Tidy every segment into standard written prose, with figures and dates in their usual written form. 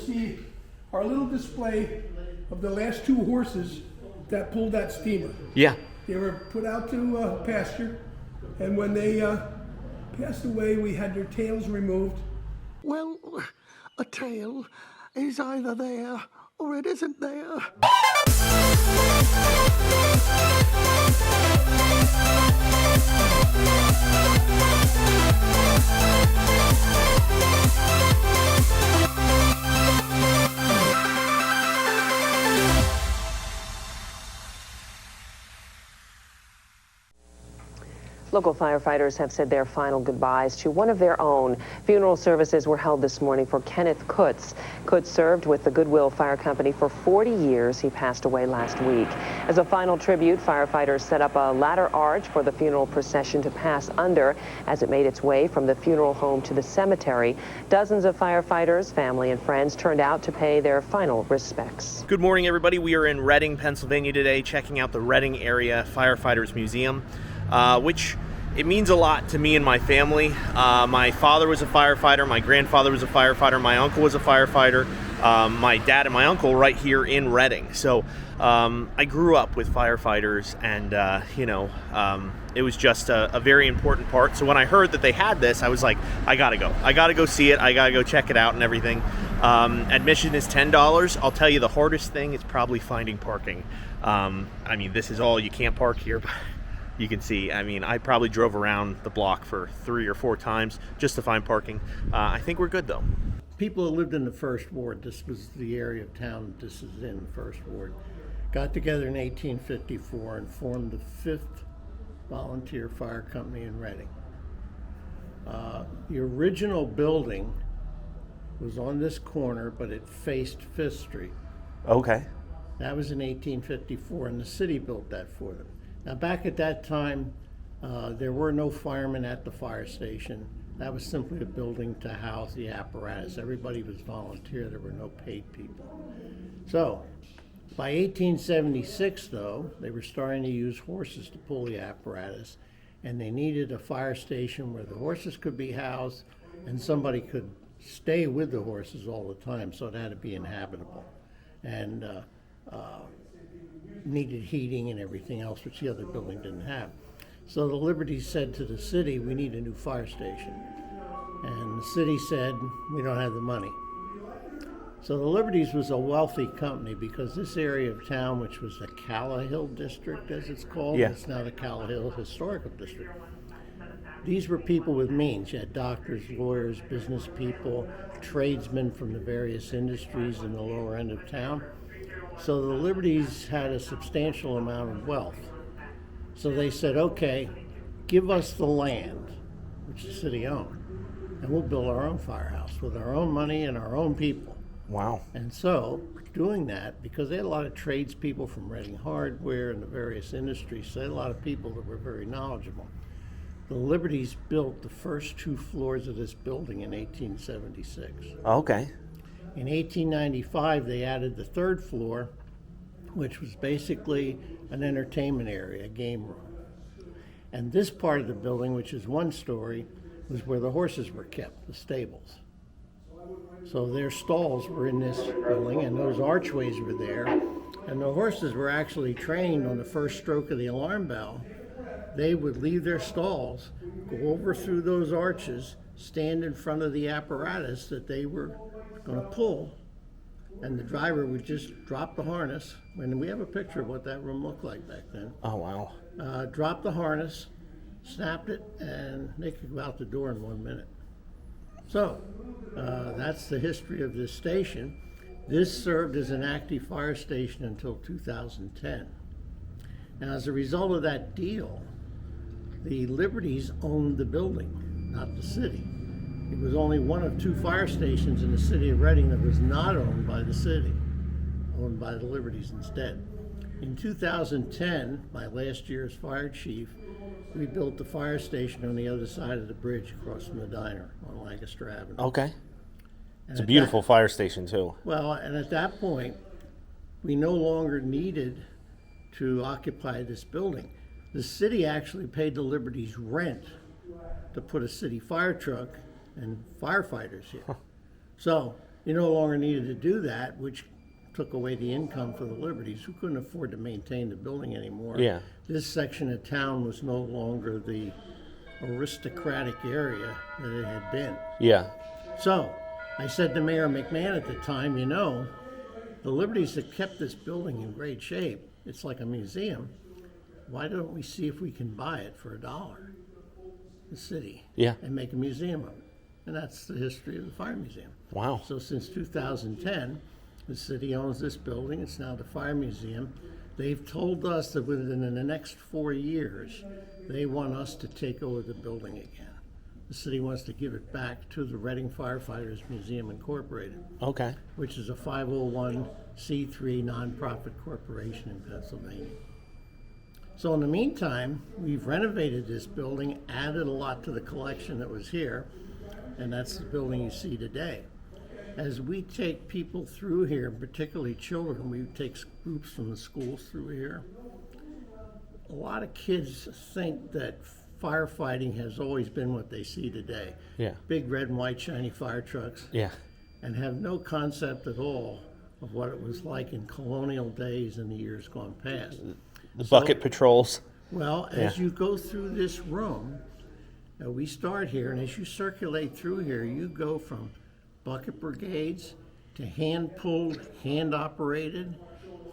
see our little display of the last two horses that pulled that steamer. Yeah. They were put out to pasture, and when they passed away, we had their tails removed. Well, a tail is either there or it isn't there. Local firefighters have said their final goodbyes to one of their own. Funeral services were held this morning for Kenneth Kutz. Kutz served with the Goodwill Fire Company for 40 years. He passed away last week. As a final tribute, firefighters set up a ladder arch for the funeral procession to pass under as it made its way from the funeral home to the cemetery. Dozens of firefighters, family, and friends turned out to pay their final respects. Good morning, everybody. We are in Reading, Pennsylvania today, checking out the Reading Area Firefighters Museum, which it means a lot to me and my family. My father was a firefighter, my grandfather was a firefighter, my uncle was a firefighter, my dad and my uncle right here in Reading. So I grew up with firefighters, and it was just a very important part. So when I heard that they had this, I was like, I gotta go see it, I gotta go check it out and everything. Admission is $10. I'll tell you, the hardest thing is probably finding parking. I mean, this is all, you can't park here, but you can see, I mean, I probably drove around the block for 3 or 4 times just to find parking. I think we're good though. People who lived in the First Ward, this was the area of town this is in, the First Ward, got together in 1854 and formed the 5th Volunteer Fire Company in Reading. The original building was on this corner, but it faced Fifth Street. Okay. That was in 1854, and the city built that for them. Now, back at that time, there were no firemen at the fire station. That was simply a building to house the apparatus. Everybody was volunteer. There were no paid people. So, by 1876, though, they were starting to use horses to pull the apparatus, and they needed a fire station where the horses could be housed and somebody could stay with the horses all the time, so it had to be inhabitable. And needed heating and everything else, which the other building didn't have. So the Liberties said to the city, we need a new fire station. And the city said, we don't have the money. So the Liberties was a wealthy company because this area of town, which was the Calla-Hill District, as it's called, Yeah. it's now the Calla-Hill Historical District. These were people with means. You had doctors, lawyers, business people, tradesmen from the various industries in the lower end of town. So the Liberties had a substantial amount of wealth. So they said, okay, give us the land, which the city owned, and we'll build our own firehouse with our own money and our own people. Wow. And so, doing that, because they had a lot of tradespeople from Reading Hardware and the various industries, so they had a lot of people that were very knowledgeable. The Liberties built the first 2 floors of this building in 1876. Okay. In 1895, they added the 3rd floor, which was basically an entertainment area, a game room. And this part of the building, which is 1 story, was where the horses were kept, the stables. So their stalls were in this building, and those archways were there. And the horses were actually trained on the first stroke of the alarm bell. They would leave their stalls, go over through those arches, stand in front of the apparatus that they were going to pull, and the driver would just drop the harness. And we have a picture of what that room looked like back then. Oh, wow. Drop the harness, snapped it, and they could go out the door in 1 minute. So that's the history of this station. This served as an active fire station until 2010. Now, as a result of that deal, the Liberties owned the building, not the city. It was only one of 2 fire stations in the city of Reading that was not owned by the city, owned by the Liberties instead. In 2010, my last year as fire chief, we built the fire station on the other side of the bridge across from the diner on Lancaster Avenue. Okay. It's a at beautiful fire station too. Well, and at that point, we no longer needed to occupy this building. The city actually paid the Liberties rent to put a city fire truck and firefighters here. So you no longer needed to do that, which took away the income for the Liberties, who couldn't afford to maintain the building anymore. Yeah. This section of town was no longer the aristocratic area that it had been. Yeah. So I said to Mayor McMahon at the time, you know, the Liberties have kept this building in great shape. It's like a museum. Why don't we see if we can buy it for $1, the city, Yeah. and make a museum of it? And that's the history of the Fire Museum. Wow. So since 2010, the city owns this building. It's now the Fire Museum. They've told us that within the next 4 years, they want us to take over the building again. The city wants to give it back to the Reading Firefighters Museum Incorporated, Okay. which is a 501c3 nonprofit corporation in Pennsylvania. So in the meantime, we've renovated this building, added a lot to the collection that was here, and that's the building you see today. As we take people through here, particularly children, we take groups from the schools through here. A lot of kids think that firefighting has always been what they see today. Yeah. Big red and white shiny fire trucks, Yeah. and have no concept at all of what it was like in colonial days and the years gone past. The bucket patrols. Well, as you go through this room, we start here, and as you circulate through here, you go from bucket brigades to hand-pulled, hand-operated,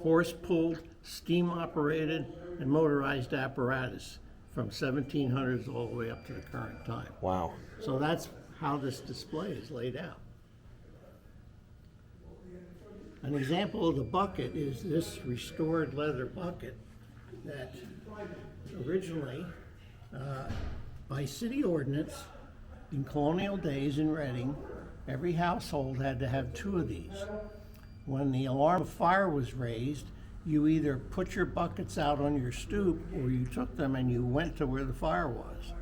horse-pulled, steam-operated, and motorized apparatus from 1700s all the way up to the current time. Wow. So that's how this display is laid out. An example of the bucket is this restored leather bucket that originally, by city ordinance, in colonial days in Reading, every household had to have 2 of these. When the alarm of fire was raised, you either put your buckets out on your stoop or you took them and you went to where the fire was.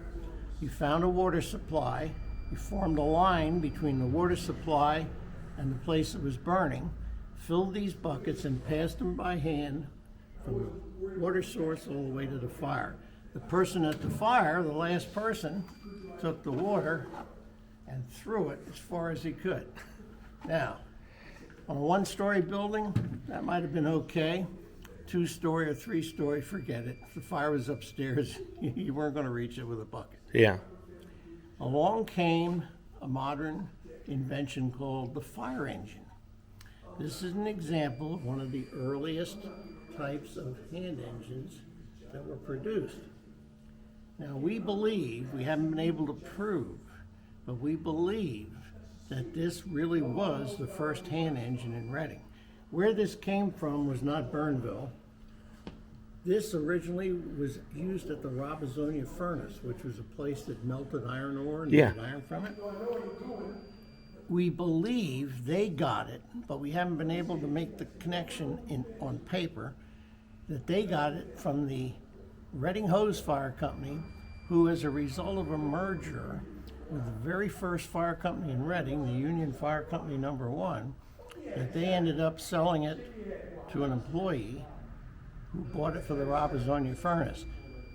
You found a water supply, you formed a line between the water supply and the place that was burning, filled these buckets and passed them by hand from the water source all the way to the fire. The person at the fire, the last person, took the water and threw it as far as he could. Now, on a 1-story building, that might have been okay. 2-story or 3-story, forget it. If the fire was upstairs, you weren't going to reach it with a bucket. Yeah. Along came a modern invention called the fire engine. This is an example of one of the earliest types of hand engines that were produced. Now we believe, we haven't been able to prove, but we believe that this really was the first hand engine in Reading. Where this came from was not Burnville. This originally was used at the Robisonia furnace, which was a place that melted iron ore and made iron from it. We believe they got it, but we haven't been able to make the connection on paper, that they got it from the Reading Hose Fire Company, who as a result of a merger with the very first fire company in Reading, the Union Fire Company number 1, that they ended up selling it to an employee who bought it for the Robisonia furnace.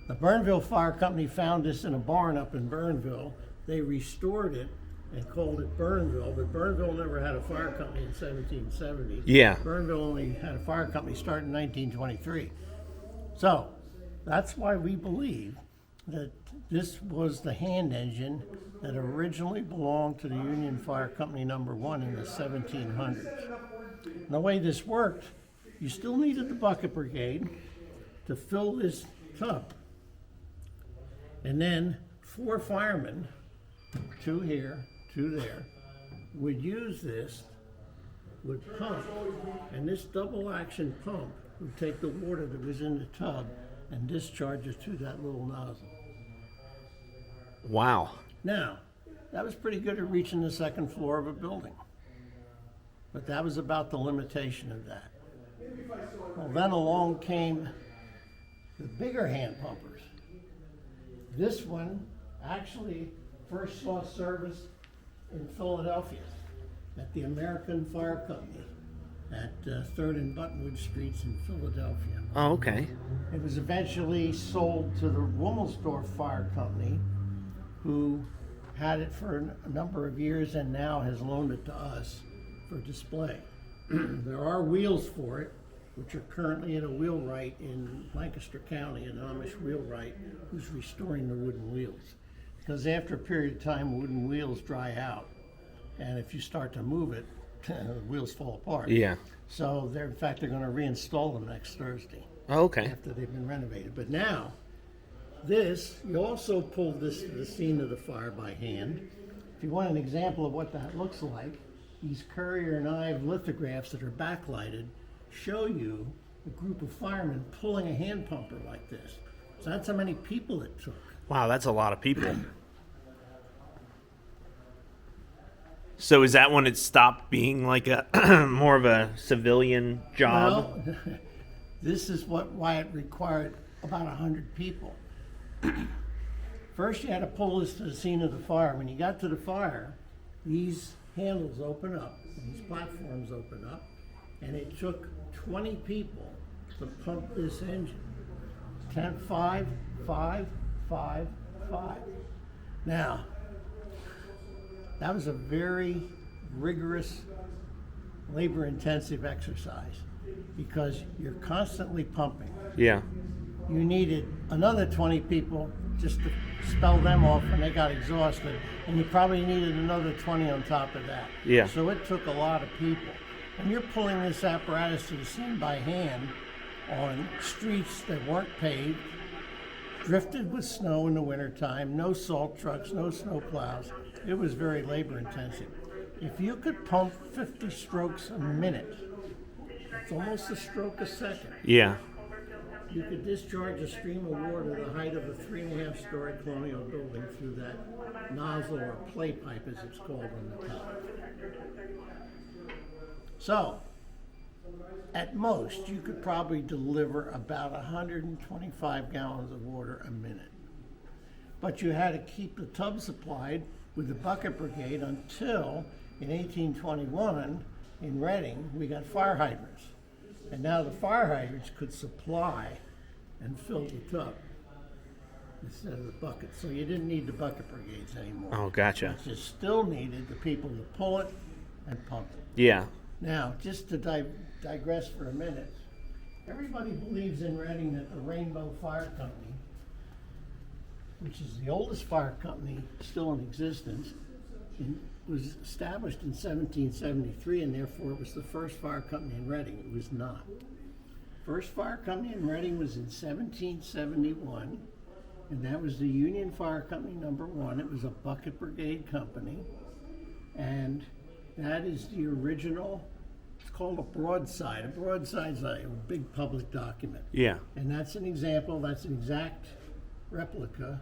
The Burnville Fire Company found this in a barn up in Burnville. They restored it and called it Burnville, but Burnville never had a fire company in 1770. Yeah. Burnville only had a fire company start in 1923. So that's why we believe that this was the hand engine that originally belonged to the Union Fire Company number 1 in the 1700s. And the way this worked, you still needed the bucket brigade to fill this tub. And then 4 firemen, 2 here, 2 there, would use this, would pump, and this double action pump would take the water that was in the tub and discharge it to that little nozzle. Wow. Now, that was pretty good at reaching the 2nd floor of a building, but that was about the limitation of that. Well, then along came the bigger hand pumpers. This one actually first saw service in Philadelphia at the American Fire Company at 3rd and Buttonwood Streets in Philadelphia. Oh, okay. It was eventually sold to the Rummelsdorf Fire Company, who had it for a number of years and now has loaned it to us for display. There are wheels for it, which are currently at a wheelwright in Lancaster County, an Amish wheelwright who's restoring the wooden wheels. Because after a period of time, wooden wheels dry out, and if you start to move it, the wheels fall apart. Yeah. So they're, in fact, they're going to reinstall them next Thursday Oh, okay. after they've been renovated. But now, this, you also pulled this to the scene of the fire by hand. If you want an example of what that looks like, these Currier and Ives lithographs that are backlighted show you a group of firemen pulling a hand pumper like this. So that's how many people it took. Wow, that's a lot of people. So is that when it stopped being like a more of a civilian job? Well, this is why it required about 100 people. First, you had to pull this to the scene of the fire. When you got to the fire, these handles open up, these platforms open up, and it took 20 people to pump this engine. 10, 5, 5, 5, 5. Now, that was a very rigorous, labor-intensive exercise because you're constantly pumping. Yeah. You needed another 20 people just to spell them off when they got exhausted, and you probably needed another 20 on top of that. Yeah. So it took a lot of people. When you're pulling this apparatus to the scene by hand on streets that weren't paved, drifted with snow in the wintertime, no salt trucks, no snow plows, it was very labor intensive. If you could pump 50 strokes a minute, it's almost a stroke a second. Yeah. You could discharge a stream of water to the height of a 3.5-story colonial building through that nozzle or play pipe, as it's called on the top. So, at most, you could probably deliver about 125 gallons of water a minute. But you had to keep the tub supplied with the bucket brigade until, in 1821, in Reading, we got fire hydrants. And now the fire hydrants could supply and fill the tub instead of the bucket. So you didn't need the bucket brigades anymore. Oh, gotcha. But you still needed the people to pull it and pump it. Yeah. Now, just to digress for a minute, everybody believes in Reading that the Rainbow Fire Company, which is the oldest fire company still in existence, was established in 1773, and therefore it was the first fire company in Reading. It was not. First fire company in Reading was in 1771, and that was the Union Fire Company number 1. It was a bucket brigade company, and that is the original. It's called a broadside. A broadside is a big public document. Yeah. And that's an example, that's an exact replica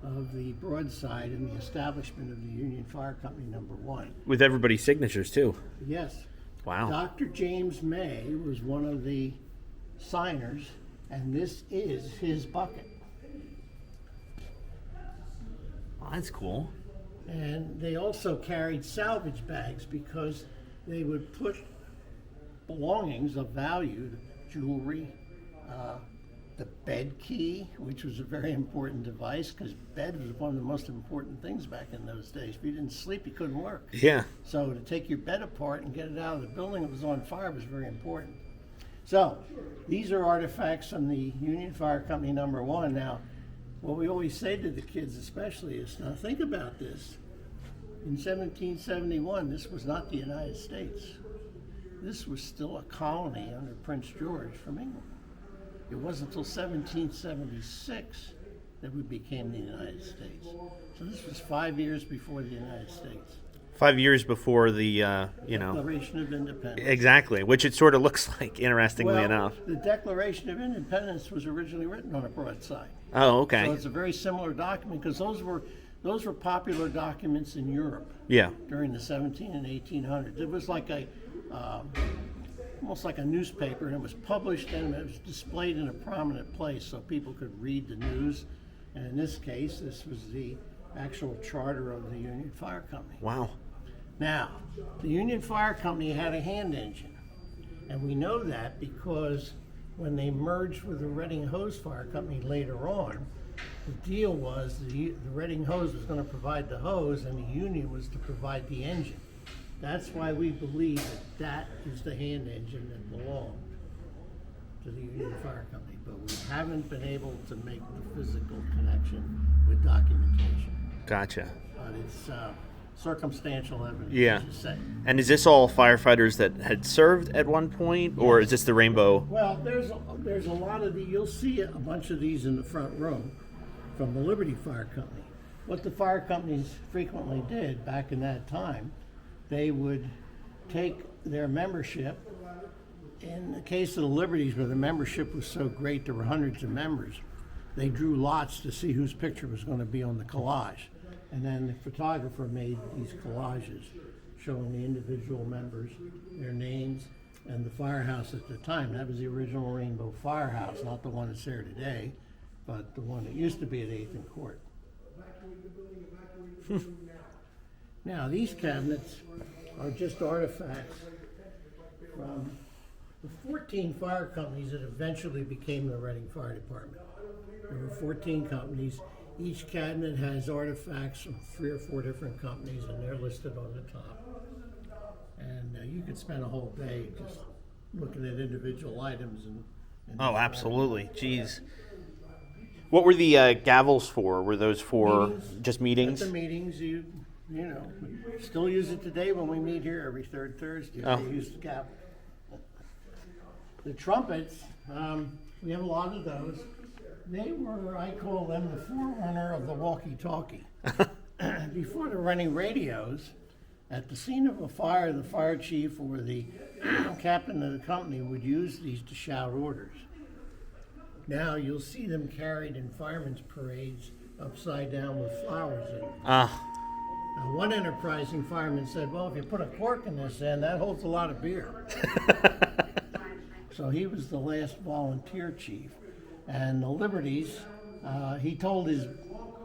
of the broadside in the establishment of the Union Fire Company number 1. With everybody's signatures too. Yes. Wow. Dr. James May was one of the signers, and this is his bucket. Well, that's cool. And they also carried salvage bags because they would put belongings of value, jewelry, the bed key, which was a very important device because bed was one of the most important things back in those days. If you didn't sleep, you couldn't work. Yeah. So to take your bed apart and get it out of the building that was on fire was very important. So these are artifacts from the Union Fire Company number 1. Now, what we always say to the kids especially is, now think about this. In 1771, this was not the United States. This was still a colony under Prince George from England. It wasn't until 1776 that we became the United States. So this was 5 years before the United States. 5 years before the, Declaration of Independence. Exactly, which it sort of looks like, interestingly Well, enough. the Declaration of Independence was originally written on a broadside. Oh, okay. So it's a very similar document because those were popular documents in Europe Yeah. during the 17 and 1800s. It was like almost like a newspaper, and it was published and it was displayed in a prominent place so people could read the news. And in this case, this was the actual charter of the Union Fire Company. Wow. Now, the Union Fire Company had a hand engine, and we know that because when they merged with the Reading Hose Fire Company later on, the deal was the Reading Hose was going to provide the hose and the Union was to provide the engine. That's why we believe that is the hand engine that belonged to the Union Fire Company, but we haven't been able to make the physical connection with documentation. Gotcha. But it's circumstantial evidence, Yeah. as you say. And is this all firefighters that had served at one point, or is this the rainbow? Well, there's a lot of you'll see a bunch of these in the front room from the Liberty Fire Company. What the fire companies frequently did back in that time, they would take their membership. In the case of the Liberties, where the membership was so great, there were hundreds of members, they drew lots to see whose picture was going to be on the collage. And then the photographer made these collages showing the individual members, their names, and the firehouse at the time. That was the original Rainbow Firehouse, not the one that's there today, but the one that used to be at 8th and Court. Now, these cabinets are just artifacts from the 14 fire companies that eventually became the Reading Fire Department. There were 14 companies. Each cabinet has artifacts from 3 or 4 different companies, and they're listed on the top. And you could spend a whole day just looking at individual items. And Oh, absolutely. Jeez. What were the gavels for? Were those for Meetings. just meetings? At the meetings, you know, we still use it today when we meet here every third Thursday. Oh. They use the gavel. The trumpets, we have a lot of those. They were, I call them the forerunner of the walkie-talkie. Before there were any radios, at the scene of a fire, the fire chief or the captain of the company would use these to shout orders. Now you'll see them carried in firemen's parades upside down with flowers in them. Ah, Now, one enterprising fireman said, well, if you put a cork in this end, that holds a lot of beer. So he was the last volunteer chief. And the Liberties, he told his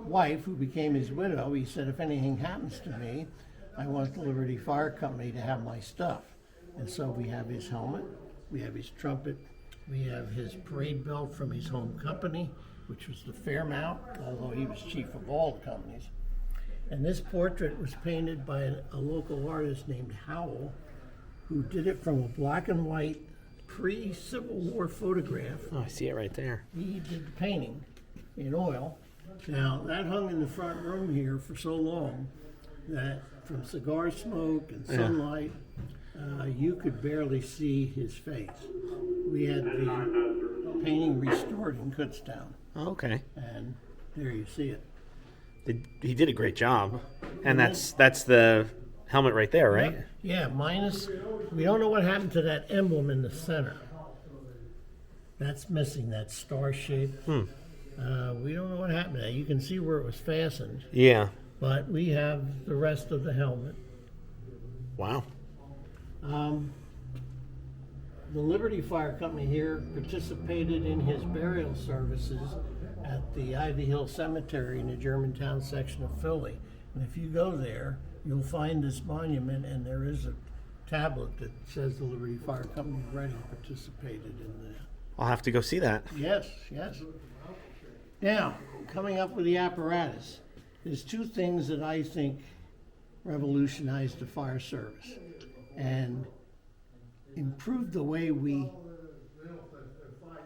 wife, who became his widow, he said, if anything happens to me, I want the Liberty Fire Company to have my stuff. And so we have his helmet, we have his trumpet, we have his parade belt from his home company, which was the Fairmount, although he was chief of all the companies. And this portrait was painted by a local artist named Howell, who did it from a black and white pre-Civil War photograph. oh, I see it right there. He did the painting in oil. Now, that hung in the front room here for so long that from cigar smoke and sunlight, you could barely see his face. We had the painting restored in Kutztown, Oh, okay. and there you see it. He did a great job. And that's the helmet right there, right? Yeah, minus, we don't know what happened to that emblem in the center. That's missing, that star shape. We don't know what happened to that. You can see where it was fastened, Yeah. but we have the rest of the helmet. Wow. The Liberty Fire Company here participated in his burial services at the Ivy Hill Cemetery in the Germantown section of Philly. And if you go there, you'll find this monument, and there is a tablet that says the Liberty Fire Company of Reading participated in that. I'll have to go see that. Yes, yes. Now, coming up with the apparatus, there's 2 things that I think revolutionized the fire service and improved the way we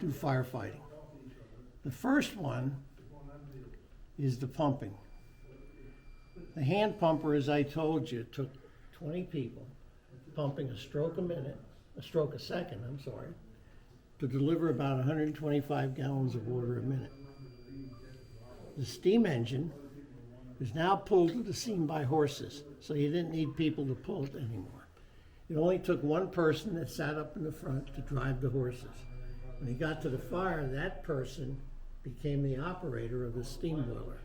do firefighting. The first one is the pumping. The hand pumper, as I told you, took 20 people pumping a stroke a second, to deliver about 125 gallons of water a minute. The steam engine is now pulled to the scene by horses, so you didn't need people to pull it anymore. It only took one person that sat up in the front to drive the horses. When he got to the fire, that person became the operator of the steam boiler.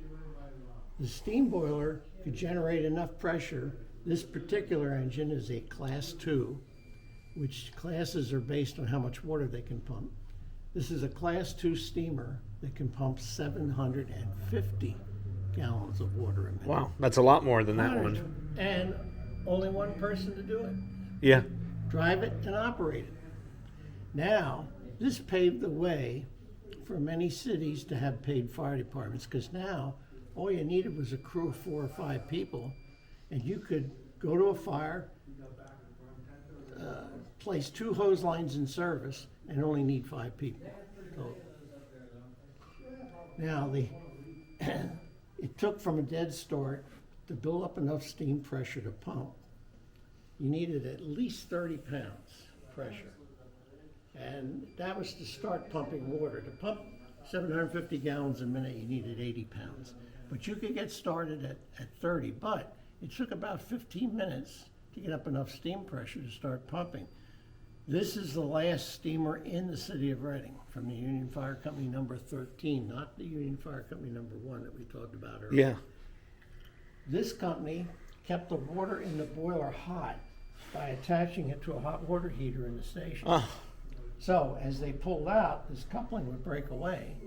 The steam boiler could generate enough pressure. This particular engine is a Class 2, which classes are based on how much water they can pump. This is a Class 2 steamer that can pump 750 gallons of water a minute. Wow, that's a lot more than that one. And only one person to do it. Yeah. Drive it and operate it. Now, this paved the way for many cities to have paid fire departments, because now all you needed was a crew of 4 or 5 people, and you could go to a fire, place 2 hose lines in service and only need 5 people. So, now, it took from a dead start to build up enough steam pressure to pump. You needed at least 30 pounds pressure. And that was to start pumping water. To pump 750 gallons a minute, you needed 80 pounds. But you could get started at 30, but it took about 15 minutes to get up enough steam pressure to start pumping. This is the last steamer in the city of Reading from the Union Fire Company number 13, not the Union Fire Company number 1 that we talked about earlier. Yeah. This company kept the water in the boiler hot by attaching it to a hot water heater in the station. Oh. So as they pulled out, this coupling would break away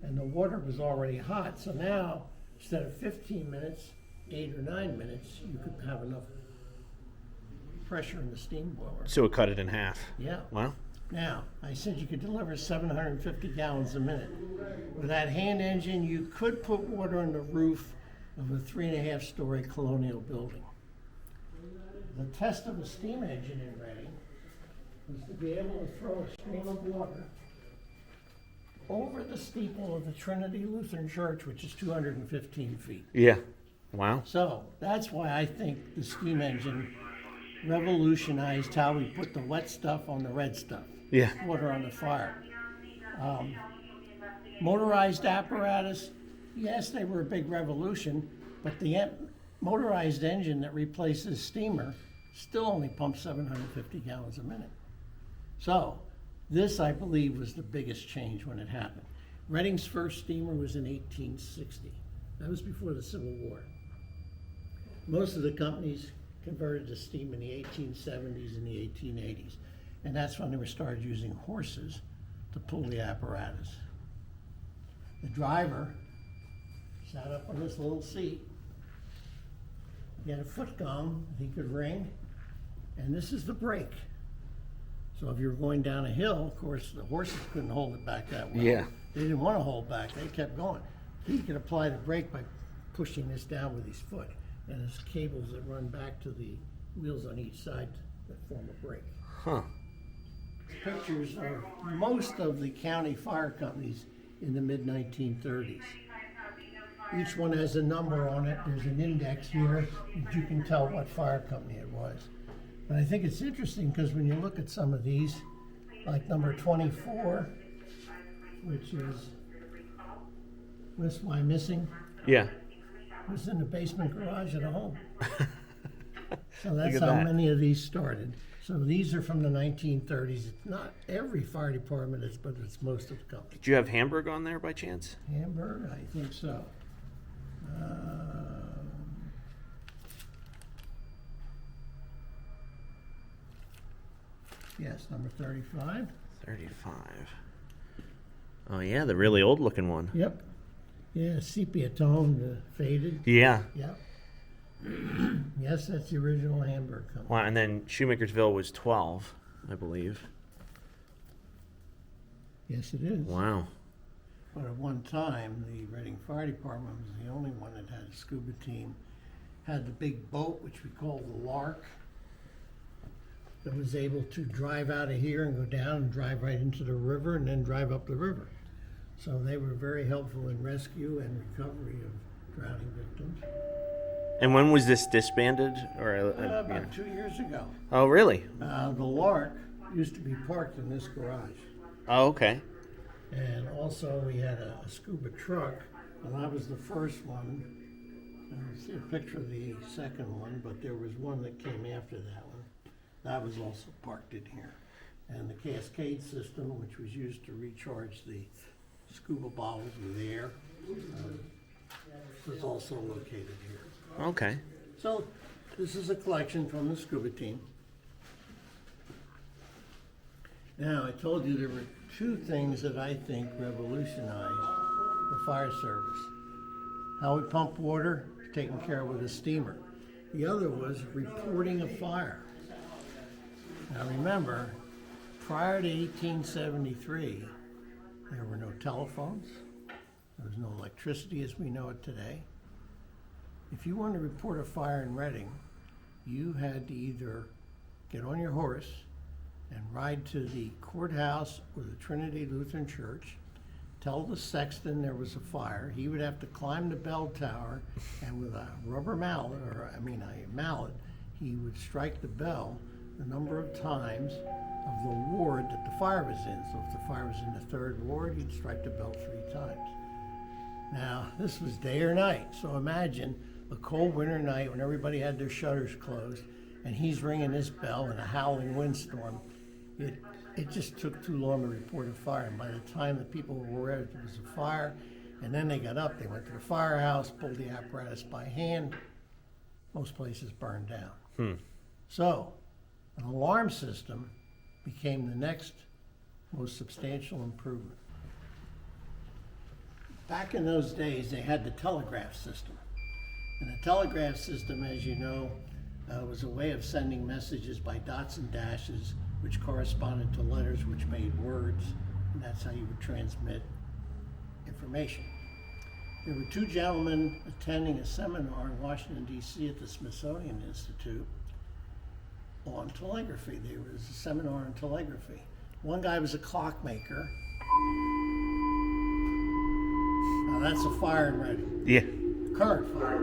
and the water was already hot. So now, instead of 15 minutes, 8 or 9 minutes, you could have enough pressure in the steam boiler. So it cut it in half. Yeah. Wow. Now, I said you could deliver 750 gallons a minute. With that hand engine, you could put water on the roof of a 3.5-story colonial building. The test of a steam engine in Reading was to be able to throw a stream of water over the steeple of the Trinity Lutheran Church, which is 215 feet. Yeah. Wow. So that's why I think the steam engine revolutionized how we put the wet stuff on the red stuff. Yeah. Water on the fire. Motorized apparatus, yes, they were a big revolution, but the motorized engine that replaces steamer still only pumps 750 gallons a minute. So this, I believe, was the biggest change when it happened. Reading's first steamer was in 1860. That was before the Civil War. Most of the companies converted to steam in the 1870s and the 1880s. And that's when they were started using horses to pull the apparatus. The driver sat up on this little seat. He had a foot gong he could ring, and this is the brake. So if you were going down a hill, of course, the horses couldn't hold it back that well. Yeah. They didn't want to hold back. They kept going. He could apply the brake by pushing this down with his foot. And there's cables that run back to the wheels on each side that form a brake. Huh. Pictures of most of the county fire companies in the mid-1930s. Each one has a number on it. There's an index here that you can tell what fire company it was. But I think it's interesting because when you look at some of these, like number 24, which is West Why Missing, Yeah. was in the basement garage at a home. So that's Look at how that. many of these started. So these are from the 1930s. It's not every fire department, but it's most of the companies. Did you have Hamburg on there by chance? Hamburg, I think so. Yes, number 35. 35. Oh yeah, the really old looking one. Yep. Yeah, sepia tone, faded. Yeah. Yep. Yes, that's the original Hamburg company. Wow, and then Shoemakersville was 12, I believe. Yes, it is. Wow. But at one time, the Reading Fire Department was the only one that had a scuba team. Had the big boat, which we call the Lark, that was able to drive out of here and go down and drive right into the river and then drive up the river. So they were very helpful in rescue and recovery of drowning victims. And when was this disbanded? Or About 2 years ago. Oh, really? The Lark used to be parked in this garage. Oh, okay. And also we had a scuba truck, and that was the first one. I see a picture of the second one, but there was one that came after that one. That was also parked in here. And the cascade system, which was used to recharge the scuba bottles with air, was also located here. Okay. So this is a collection from the scuba team. Now, I told you there were two things that I think revolutionized the fire service. How we pump water, taken care of with a steamer. The other was reporting a fire. Now remember, prior to 1873, there were no telephones. There was no electricity as we know it today. If you wanted to report a fire in Reading, you had to either get on your horse and ride to the courthouse or the Trinity Lutheran Church, tell the sexton there was a fire. He would have to climb the bell tower, and with a rubber mallet, a mallet, he would strike the bell the number of times of the ward that the fire was in. So if the fire was in the 3rd ward, he'd strike the bell 3 times. Now, this was day or night, so imagine a cold winter night when everybody had their shutters closed, and he's ringing this bell in a howling windstorm. It just took too long to report a fire, and by the time the people were aware that there was a fire, and then they got up, they went to the firehouse, pulled the apparatus by hand. Most places burned down. So, an alarm system became the next most substantial improvement. Back in those days, they had the telegraph system. And the telegraph system, as you know, was a way of sending messages by dots and dashes, which corresponded to letters which made words, and that's how you would transmit information. There were 2 gentlemen attending a seminar in Washington, D.C. at the Smithsonian Institute on telegraphy. There was a seminar on telegraphy. One guy was a clockmaker. Now that's a fire and Reading. Yeah. Current fire.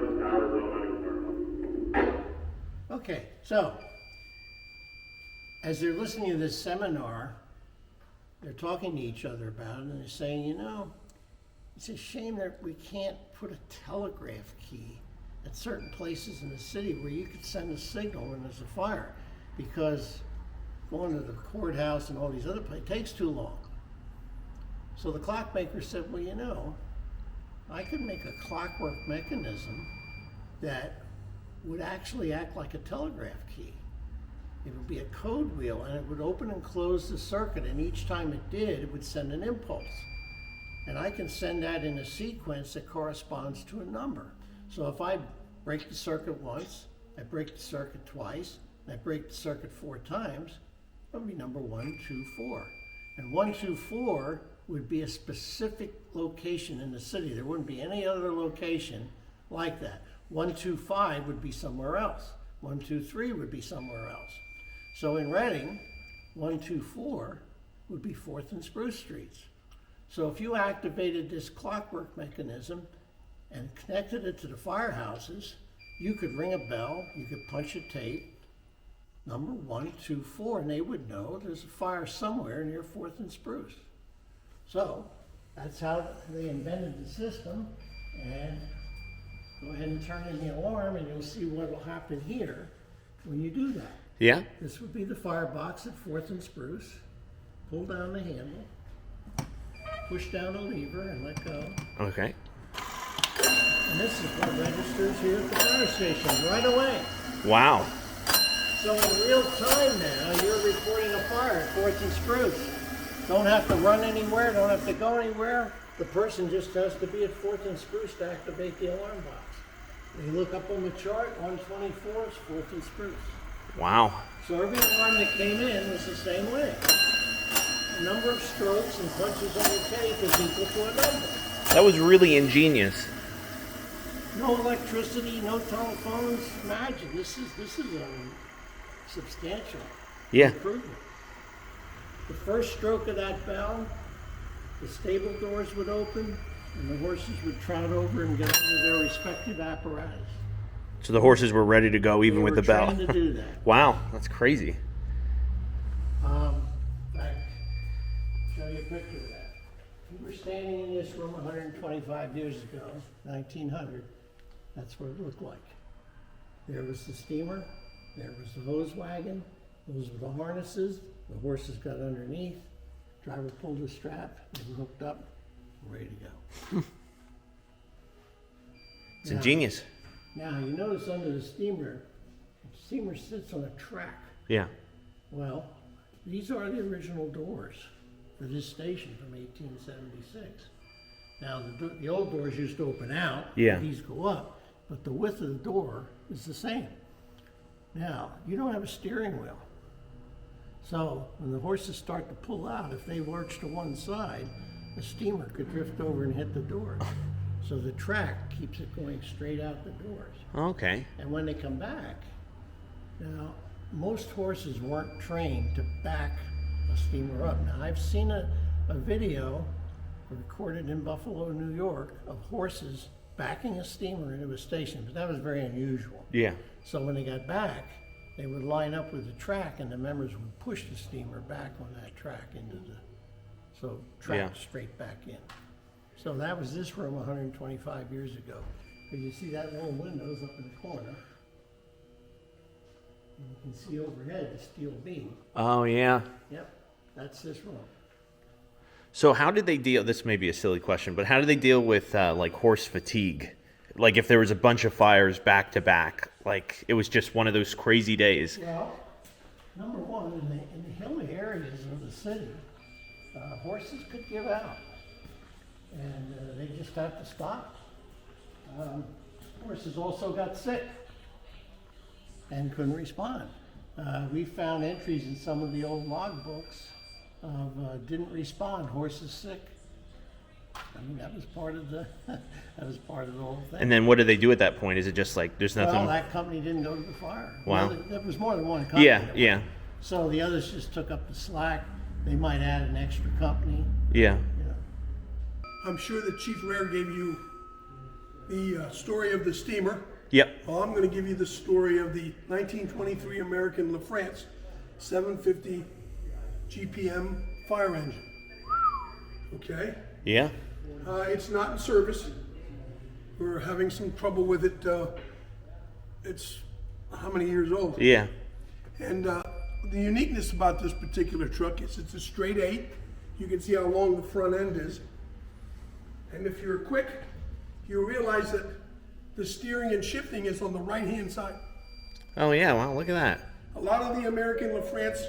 Okay, so as they're listening to this seminar, they're talking to each other about it, and they're saying, you know, it's a shame that we can't put a telegraph key at certain places in the city where you could send a signal when there's a fire, because going to the courthouse and all these other places takes too long. So the clockmaker said, well, you know, I could make a clockwork mechanism that would actually act like a telegraph key. It would be a code wheel, and it would open and close the circuit, and each time it did, it would send an impulse. And I can send that in a sequence that corresponds to a number. So if I break the circuit once, I break the circuit twice, and I break the circuit 4 times, that would be number 1, 2, 4. And 1, 2, 4 would be a specific location in the city. There wouldn't be any other location like that. 1, 2, 5 would be somewhere else. 1, 2, 3 would be somewhere else. So in Reading, 1, 2, 4 would be 4th and Spruce Streets. So if you activated this clockwork mechanism and connected it to the firehouses, you could ring a bell, you could punch a tape, number 1, 2, 4, and they would know there's a fire somewhere near 4th and Spruce. So that's how they invented the system, and go ahead and turn in the alarm and you'll see what will happen here when you do that. Yeah. This would be the firebox at 4th and Spruce. Pull down the handle, push down the lever and let go. Okay. And this is what registers here at the fire station right away. Wow. So in real time now, you're reporting a fire at 4th and Spruce. Don't have to run anywhere, don't have to go anywhere. The person just has to be at 4th and Spruce to activate the alarm box. You look up on the chart, 124 is 4th and Spruce. Wow. So every alarm that came in was the same way. The number of strokes and punches on the tape is equal to a number. That was really ingenious. No electricity, no telephones. Imagine, this is a substantial improvement. The first stroke of that bell, the stable doors would open and the horses would trot over and get into their respective apparatus. So the horses were ready to go even with the bell. They were trained to do that. Wow, that's crazy. Show you a picture of that. We were standing in this room 125 years ago, 1900. That's what it looked like. There was the steamer, there was the hose wagon, those were the harnesses, the horses got underneath, driver pulled the strap, they were hooked up, ready to go. It's ingenious. Now, you notice under the steamer sits on a track. Yeah. Well, these are the original doors for this station from 1876. Now, the old doors used to open out, these go up, but the width of the door is the same. Now, you don't have a steering wheel. So, when the horses start to pull out, if they lurch to one side, the steamer could drift over and hit the doors. So the track keeps it going straight out the doors. Okay. And when they come back, now, most horses weren't trained to back a steamer up. Now, I've seen a video recorded in Buffalo, New York, of horses backing a steamer into a station, but that was very unusual. Yeah. So when they got back, they would line up with the track, and the members would push the steamer back on that track into the, so track straight back in. So that was this room 125 years ago. And you see that little windows up in the corner. And you can see overhead the steel beam. Oh, yeah. Yep, that's this room. So how did they deal, this may be a silly question, but how did they deal with like horse fatigue? Like if there was a bunch of fires back to back, like it was just one of those crazy days. Well, number one, in the hilly areas of the city, horses could give out. And they just have to stop. Horses also got sick and couldn't respond. We found entries in some of the old log books of didn't respond, horses sick. I mean, that was part of the that was part of the whole thing. And then what do they do at that point? Is it just like there's nothing? Well, that company didn't go to the fire. Wow. Well, there was more than one company. Yeah. So the others just took up the slack. They might add an extra company. Yeah. You know. I'm sure that Chief Rare gave you the story of the steamer. Yep. Well, I'm going to give you the story of the 1923 American LaFrance 750 GPM fire engine. Okay? Yeah. It's not in service. We're having some trouble with it. It's how many years old? Yeah. And the uniqueness about this particular truck is it's a straight 8. You can see how long the front end is. And if you're quick, you realize that the steering and shifting is on the right-hand side. Oh yeah, wow, look at that. A lot of the American LaFrance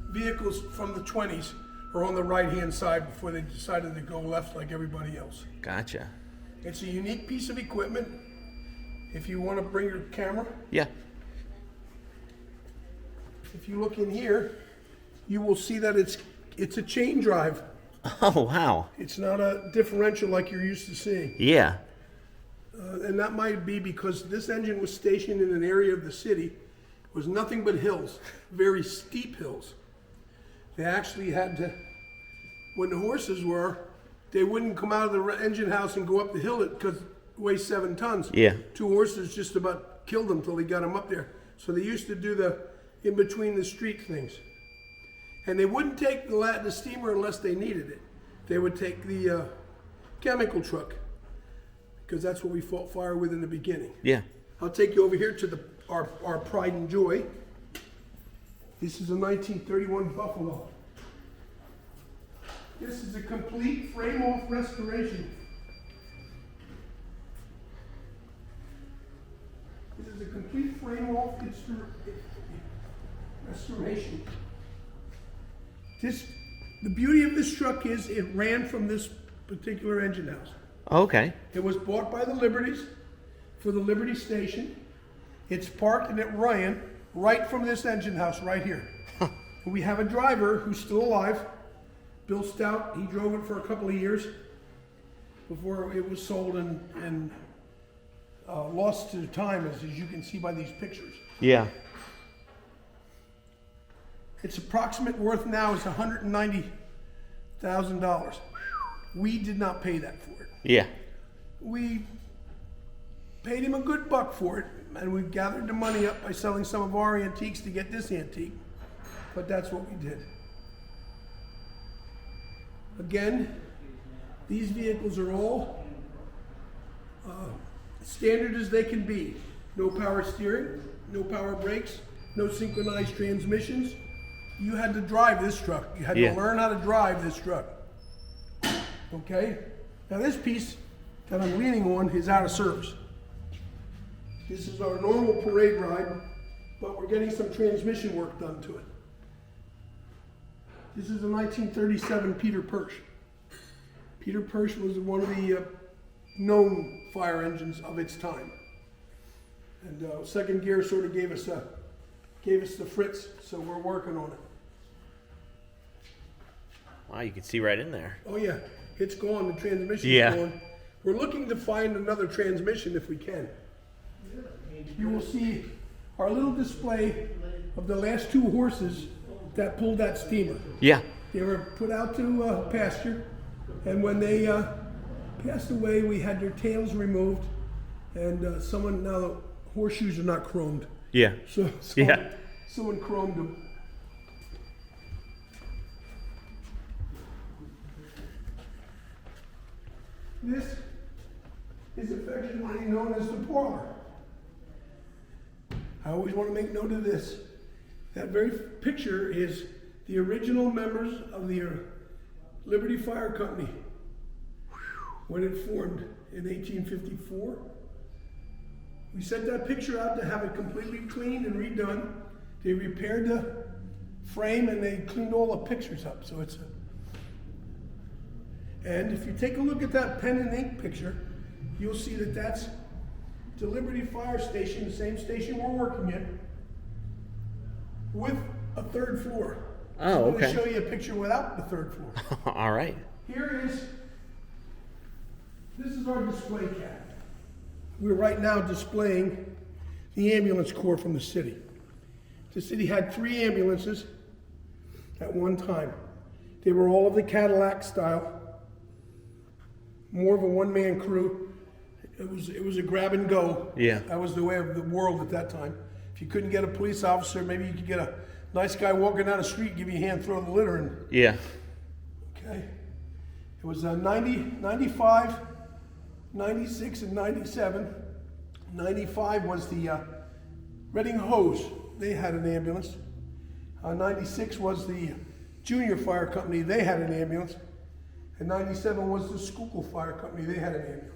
vehicles from the 20s are on the right-hand side before they decided to go left like everybody else. Gotcha. It's a unique piece of equipment. If you want to bring your camera, Yeah. if you look in here, you will see that it's a chain drive. Oh wow. It's not a differential like you're used to seeing. Yeah. And that might be because this engine was stationed in an area of the city. It was nothing but hills, very steep hills. They actually had to, when the horses were, they wouldn't come out of the engine house and go up the hill because it weighs 7 tons. Yeah. 2 horses just about killed them till they got them up there. So they used to do the in between the street things. And they wouldn't take the steamer unless they needed it. They would take the chemical truck because that's what we fought fire with in the beginning. Yeah. I'll take you over here to our pride and joy. This is a 1931 Buffalo. This is a complete frame-off restoration. This is a complete frame-off restoration. The beauty of this truck is it ran from this particular engine house. Okay. It was bought by the Liberties for the Liberty Station. It's parked and it ran right from this engine house right here. We have a driver who's still alive, Bill Stout. He drove it for a couple of years before it was sold and lost to time, as you can see by these pictures. Yeah. Its approximate worth now is $190,000. We did not pay that for it. Yeah. We paid him a good buck for it, and we gathered the money up by selling some of our antiques to get this antique. But that's what we did. Again, these vehicles are all standard as they can be. No power steering, no power brakes, no synchronized transmissions. You had to drive this truck. You had to learn how to drive this truck. Okay? Now this piece that I'm leaning on is out of service. This is our normal parade ride, but we're getting some transmission work done to it. This is a 1937 Peter Persh. Peter Persh was one of the known fire engines of its time. And second gear sort of gave us the fritz, so we're working on it. Wow, you can see right in there. Oh yeah, it's gone, the transmission's gone. We're looking to find another transmission if we can. You will see our little display of the last 2 horses that pulled that steamer. Yeah. They were put out to pasture, and when they passed away, we had their tails removed, and now the horseshoes are not chromed. Yeah. So Yeah. someone chromed them. This is affectionately known as the parlor. I always want to make note of this. That very picture is the original members of the Liberty Fire Company when it formed in 1854. We sent that picture out to have it completely cleaned and redone. They repaired the frame and they cleaned all the pictures up. So it's and if you take a look at that pen and ink picture, you'll see that that's the Liberty Fire Station, the same station we're working in, with a 3rd floor. Oh, okay. I'm going to show you a picture without the 3rd floor. All right. This is our display cabinet. We're right now displaying the ambulance corps from the city. The city had 3 ambulances at one time. They were all of the Cadillac style, more of a one-man crew. It was a grab and go. Yeah. That was the way of the world at that time. If you couldn't get a police officer, maybe you could get a nice guy walking down the street, give you a hand, throw the litter in. Yeah. Okay. It was 90, 95, 96, and 97. 95 was the Reading Hose. They had an ambulance. 96 was the Junior Fire Company. They had an ambulance. And 97 was the Scuba Fire Company. They had an ambulance.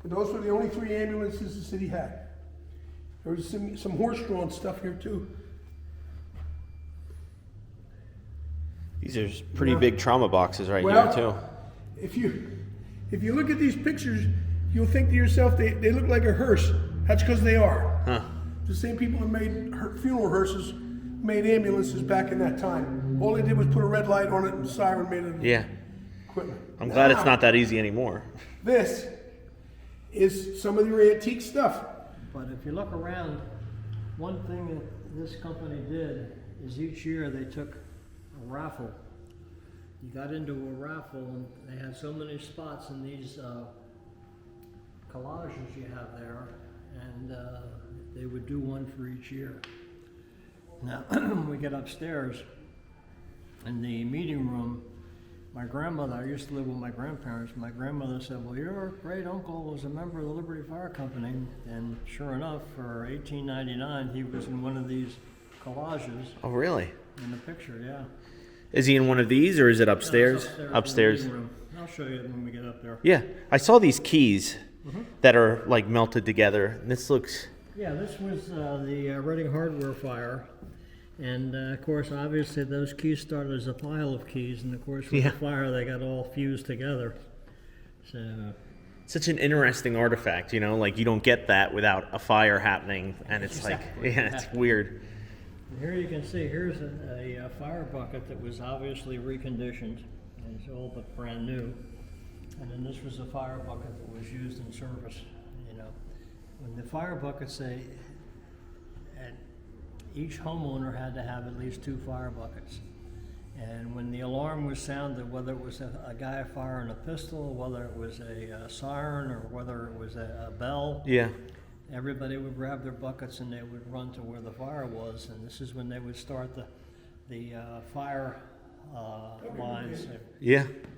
But those were the only 3 ambulances the city had. There was some horse-drawn stuff here too. These are pretty big trauma boxes right Well, here too. If you look at these pictures, you'll think to yourself they look like a hearse. That's because they are. Huh. The same people who made funeral hearses made ambulances back in that time. All they did was put a red light on it and the siren made it Yeah. equipment. I'm glad it's not that easy anymore. This is some of your antique stuff. But if you look around, one thing that this company did is each year they took a raffle. You got into a raffle and they had so many spots in these collages you have there, and they would do one for each year. Now, when we get upstairs in the meeting room, my grandmother, I used to live with my grandparents, my grandmother said, well, your great uncle was a member of the Liberty Fire Company, and sure enough, for 1899, he was in one of these collages. Oh, really? In the picture, yeah. Is he in one of these, or is it upstairs? No, it's Upstairs. in the meeting room. I'll show you when we get up there. Yeah, I saw these keys that are like melted together. This looks. Yeah, this was the Reading hardware fire. And of course, obviously, those keys started as a pile of keys, and of course, with the fire, they got all fused together. So, Such an interesting artifact, you know, like you don't get that without a fire happening, and it's Exactly. it's weird. here you can see, here's a fire bucket that was obviously reconditioned, and it's all but brand new. And then this was a fire bucket that was used in service, you know. When the fire buckets say, each homeowner had to have at least 2 fire buckets. And when the alarm was sounded, whether it was a guy firing a pistol, whether it was a siren, or whether it was a bell, everybody would grab their buckets and they would run to where the fire was. And this is when they would start the fire lines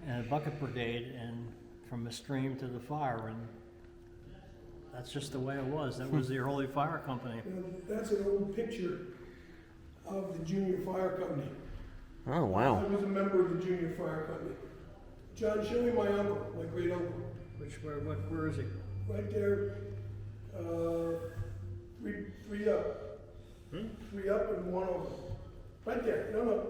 and a bucket brigade, and from the stream to the fire. And that's just the way it was. That was the early fire company. That's an old picture of the Junior Fire Company. Oh, wow. I was a member of the Junior Fire Company. John, show me my uncle, my great uncle. Where is he? Right there, three up. 3 up and 1 over. Right there, no.